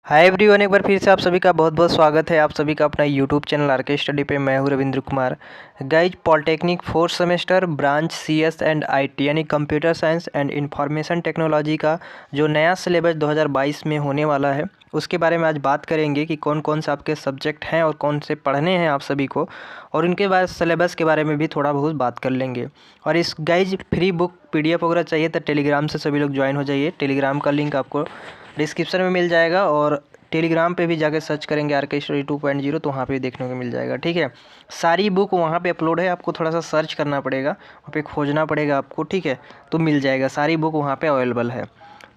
Hi everyone, एक बार फिर से आप सभी का बहुत बहुत स्वागत है। आप सभी का अपना YouTube channel R K study पे। मैं हूँ Ravindra Kumar. Guys, polytechnic fourth semester branch CS and IT यानी computer science and information technology का जो नया सिलेबस 2022 में होने वाला है उसके बारे में आज बात करेंगे कि कौन कौन से आपके सब्जेक्ट हैं और कौन से पढ़ने हैं आप सभी को, और उनके बाद सिलेबस के बारे में भी थोड़ा बहुत बात कर लेंगे। और इस गाइज फ्री बुक PDF वगैरह चाहिए तो टेलीग्राम से सभी लोग ज्वाइन हो जाइए। टेलीग्राम का लिंक आपको डिस्क्रिप्शन में मिल जाएगा, और टेलीग्राम पे भी जाके सर्च करेंगे RK स्टडी 2.0 तो वहाँ पे देखने को मिल जाएगा। ठीक है, सारी बुक वहाँ पे अपलोड है, आपको थोड़ा सा सर्च करना पड़ेगा, वहाँ पे खोजना पड़ेगा आपको। ठीक है, तो मिल जाएगा, सारी बुक वहाँ पे अवेलेबल है।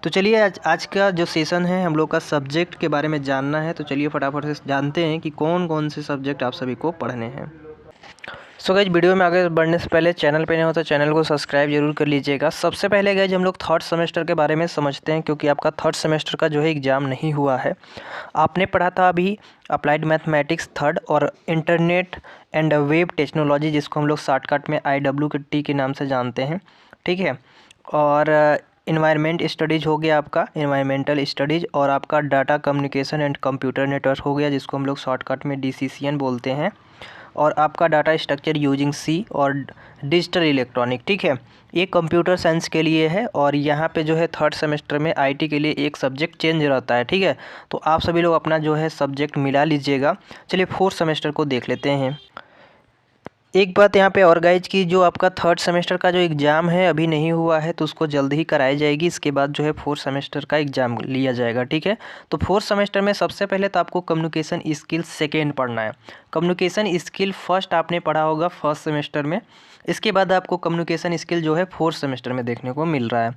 तो चलिए आज का जो सेशन है हम लोग का सब्जेक्ट के बारे में जानना है, तो चलिए फटाफट से जानते हैं कि कौन कौन से सब्जेक्ट आप सभी को पढ़ने हैं। सो गाइज, वीडियो में आगे बढ़ने से पहले चैनल पे नहीं हो तो चैनल को सब्सक्राइब जरूर कर लीजिएगा। सबसे पहले गाइज हम लोग थर्ड सेमेस्टर के बारे में समझते हैं, क्योंकि आपका थर्ड सेमेस्टर का जो है एग्ज़ाम नहीं हुआ है। आपने पढ़ा था अभी अप्लाइड मैथमेटिक्स थर्ड और इंटरनेट एंड वेब टेक्नोलॉजी, जिसको हम लोग शॉर्टकट में IWT के नाम से जानते हैं। ठीक है, और इन्वायरमेंट स्टडीज़ हो गया आपका, इन्वायरमेंटल स्टडीज़, और आपका data communication and computer network हो गया, जिसको हम लोग शॉर्टकट में DCCN बोलते हैं, और आपका डाटा स्ट्रक्चर यूजिंग C और डिजिटल इलेक्ट्रॉनिक। ठीक है, ये कंप्यूटर साइंस के लिए है, और यहाँ पे जो है थर्ड सेमेस्टर में IT के लिए एक सब्जेक्ट चेंज रहता है। ठीक है, तो आप सभी लोग अपना जो है सब्जेक्ट मिला लीजिएगा। चलिए फोर्थ सेमेस्टर को देख लेते हैं। एक बात यहाँ पे और गाइज की, जो आपका थर्ड सेमेस्टर का जो एग्ज़ाम है अभी नहीं हुआ है तो उसको जल्द ही कराई जाएगी। इसके बाद जो है फोर्थ सेमेस्टर का एग्ज़ाम लिया जाएगा। ठीक है, तो फोर्थ सेमेस्टर में सबसे पहले तो आपको कम्युनिकेशन स्किल सेकेंड पढ़ना है। कम्युनिकेशन स्किल फर्स्ट आपने पढ़ा होगा फर्स्ट सेमेस्टर में, इसके बाद आपको कम्युनिकेशन स्किल जो है फोर्थ सेमेस्टर में देखने को मिल रहा है।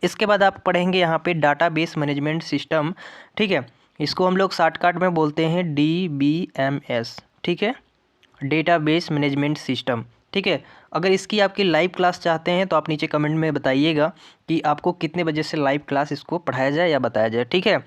इसके बाद आप पढ़ेंगे यहाँ पर डाटाबेस मैनेजमेंट सिस्टम। ठीक है, इसको हम लोग शॉर्टकट में बोलते हैं DBMS। ठीक है, डेटाबेस मैनेजमेंट सिस्टम। ठीक है, अगर इसकी आपकी लाइव क्लास चाहते हैं तो आप नीचे कमेंट में बताइएगा कि आपको कितने बजे से लाइव क्लास इसको पढ़ाया जाए या बताया जाए। ठीक है,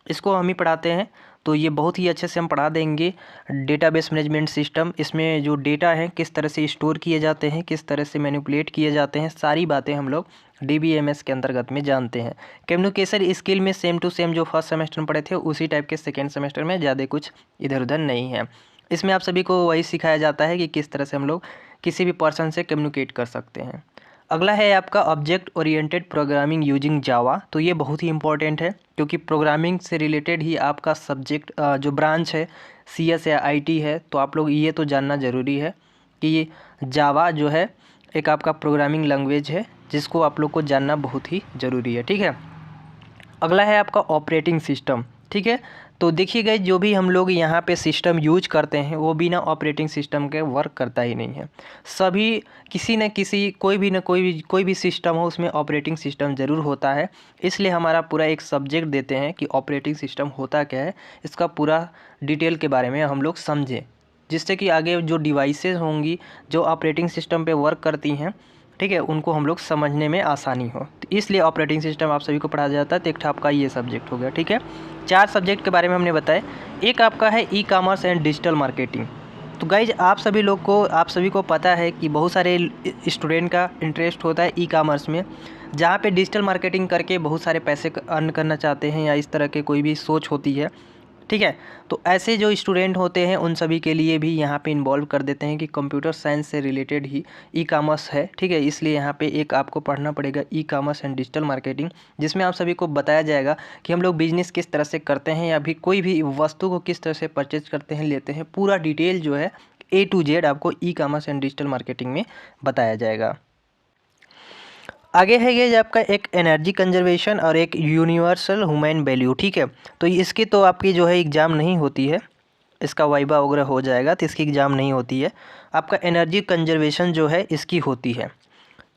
इसको हम ही पढ़ाते हैं, तो ये बहुत ही अच्छे से हम पढ़ा देंगे। डेटाबेस मैनेजमेंट सिस्टम, इसमें जो डेटा है किस तरह से स्टोर किए जाते हैं, किस तरह से मैनिपुलेट किए जाते हैं, सारी बातें हम लोग DBMS के अंतर्गत में जानते हैं। कम्युनिकेशन स्किल में सेम टू सेम जो फर्स्ट सेमेस्टर में पढ़े थे उसी टाइप के सेकेंड सेमेस्टर में, ज़्यादा कुछ इधर उधर नहीं है। इसमें आप सभी को वही सिखाया जाता है कि किस तरह से हम लोग किसी भी पर्सन से कम्युनिकेट कर सकते हैं। अगला है आपका object oriented programming using Java. तो ये बहुत ही इंपॉर्टेंट है, क्योंकि प्रोग्रामिंग से रिलेटेड ही आपका सब्जेक्ट जो ब्रांच है CS या IT है, तो आप लोग ये तो जानना ज़रूरी है कि ये जावा जो है एक आपका प्रोग्रामिंग लैंग्वेज है, जिसको आप लोग को जानना बहुत ही ज़रूरी है। ठीक है, अगला है आपका ऑपरेटिंग सिस्टम। ठीक है, तो देखिए गाइस, जो भी हम लोग यहाँ पे सिस्टम यूज करते हैं वो बिना ऑपरेटिंग सिस्टम के वर्क करता ही नहीं है। सभी किसी न किसी कोई भी सिस्टम हो उसमें ऑपरेटिंग सिस्टम ज़रूर होता है। इसलिए हमारा पूरा एक सब्जेक्ट देते हैं कि ऑपरेटिंग सिस्टम होता क्या है, इसका पूरा डिटेल के बारे में हम लोग समझें, जिससे कि आगे जो डिवाइसेस होंगी जो ऑपरेटिंग सिस्टम पे वर्क करती हैं, ठीक है, उनको हम लोग समझने में आसानी हो, तो इसलिए ऑपरेटिंग सिस्टम आप सभी को पढ़ाया जाता है। तो एक आपका ये सब्जेक्ट हो गया। ठीक है, 4 सब्जेक्ट के बारे में हमने बताया। एक आपका है ई-कॉमर्स एंड डिजिटल मार्केटिंग। तो गाइज, आप सभी को पता है कि बहुत सारे स्टूडेंट का इंटरेस्ट होता है ई-कॉमर्स में, जहाँ पे डिजिटल मार्केटिंग करके बहुत सारे पैसे अर्न करना चाहते हैं, या इस तरह के कोई भी सोच होती है। ठीक है, तो ऐसे जो स्टूडेंट होते हैं उन सभी के लिए भी यहाँ पे इन्वॉल्व कर देते हैं कि कंप्यूटर साइंस से रिलेटेड ही ई-कॉमर्स है। ठीक है, इसलिए यहाँ पे एक आपको पढ़ना पड़ेगा ई-कॉमर्स एंड डिजिटल मार्केटिंग, जिसमें आप सभी को बताया जाएगा कि हम लोग बिजनेस किस तरह से करते हैं, या भी कोई भी वस्तु को किस तरह से परचेज करते हैं, लेते हैं। पूरा डिटेल जो है A to Z आपको ई-कॉमर्स एंड डिजिटल मार्केटिंग में बताया जाएगा। आगे है ये आपका एक एनर्जी कंजर्वेशन और एक यूनिवर्सल ह्यूमन वैल्यू। ठीक है, तो इसकी तो आपकी जो है एग्ज़ाम नहीं होती है, इसका वाइवा वगैरह हो जाएगा, तो इसकी एग्ज़ाम नहीं होती है। आपका एनर्जी कंजर्वेशन जो है इसकी होती है।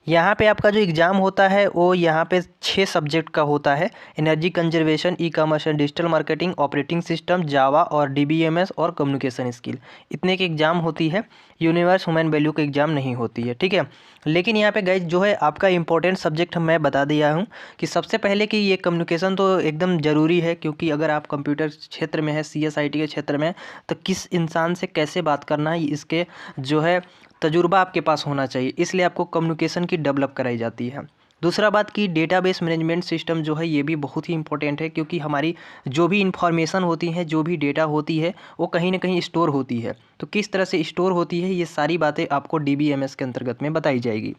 यहाँ पे आपका जो एग्ज़ाम होता है वो यहाँ पे 6 सब्जेक्ट का होता है। Energy conservation, ecommerce and digital marketing, operating system, Java और DBMS और कम्युनिकेशन स्किल, इतने की एग्ज़ाम होती है। यूनिवर्स ह्यूमन वैल्यू की एग्ज़ाम नहीं होती है। ठीक है, लेकिन यहाँ पे गाइज जो है आपका इंपॉर्टेंट सब्जेक्ट मैं बता दिया हूँ कि सबसे पहले कि ये कम्युनिकेशन तो एकदम ज़रूरी है, क्योंकि अगर आप कंप्यूटर क्षेत्र में है, CS IT के क्षेत्र में, तो किस इंसान से कैसे बात करना है इसके जो है तजुर्बा आपके पास होना चाहिए, इसलिए आपको कम्युनिकेशन की डेवलप कराई जाती है। दूसरा बात कि डेटाबेस मैनेजमेंट सिस्टम जो है ये भी बहुत ही इंपॉर्टेंट है, क्योंकि हमारी जो भी इंफॉर्मेशन होती है, जो भी डेटा होती है, वो कहीं ना कहीं स्टोर होती है। तो किस तरह से स्टोर होती है, ये सारी बातें आपको DBMS के अंतर्गत में बताई जाएगी।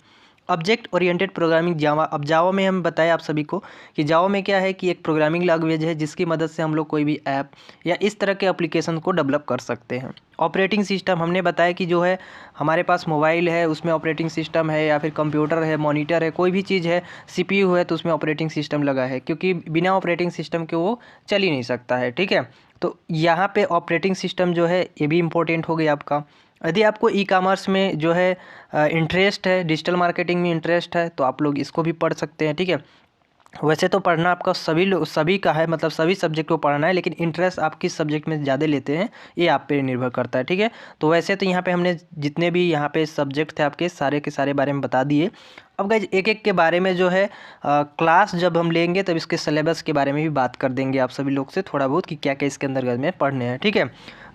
ऑब्जेक्ट ओरिएंटेड प्रोग्रामिंग जावा। अब जावा में हम बताएं आप सभी को कि जावा में क्या है कि एक प्रोग्रामिंग लैंग्वेज है जिसकी मदद से हम लोग कोई भी ऐप या इस तरह के एप्लीकेशन को डेवलप कर सकते हैं। ऑपरेटिंग सिस्टम हमने बताया कि जो है हमारे पास मोबाइल है उसमें ऑपरेटिंग सिस्टम है, या फिर कंप्यूटर है, मॉनिटर है, कोई भी चीज़ है, CPU है, तो उसमें ऑपरेटिंग सिस्टम लगा है, क्योंकि बिना ऑपरेटिंग सिस्टम के वो चल ही नहीं सकता है। ठीक है, तो यहाँ पे ऑपरेटिंग सिस्टम जो है ये भी इम्पोर्टेंट हो गया आपका। यदि आपको ई-कॉमर्स में जो है इंटरेस्ट है, डिजिटल मार्केटिंग में इंटरेस्ट है, तो आप लोग इसको भी पढ़ सकते हैं। ठीक है, वैसे तो पढ़ना आपका सभी का है, मतलब सभी सब्जेक्ट को पढ़ना है, लेकिन इंटरेस्ट आप किस सब्जेक्ट में ज़्यादा लेते हैं ये आप पे निर्भर करता है। ठीक है, तो वैसे तो यहाँ पे हमने जितने भी यहाँ पे सब्जेक्ट थे आपके सारे के सारे बारे में बता दिए। अब गाइज एक एक के बारे में जो है क्लास जब हम लेंगे तब इसके सिलेबस के बारे में भी बात कर देंगे आप सभी लोग से थोड़ा बहुत कि क्या क्या इसके अंतर्गत में पढ़ने हैं। ठीक है,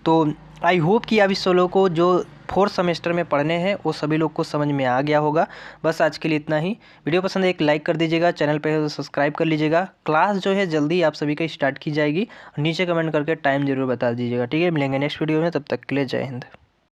तो आई होप कि आप इस लोगों को जो 4th सेमेस्टर में पढ़ने हैं वो सभी लोग को समझ में आ गया होगा। बस आज के लिए इतना ही। वीडियो पसंद है एक लाइक कर दीजिएगा, चैनल पे है तो सब्सक्राइब कर लीजिएगा। क्लास जो है जल्दी आप सभी का स्टार्ट की जाएगी, नीचे कमेंट करके टाइम ज़रूर बता दीजिएगा। ठीक है, मिलेंगे नेक्स्ट वीडियो में, तब तक के लिए जय हिंद।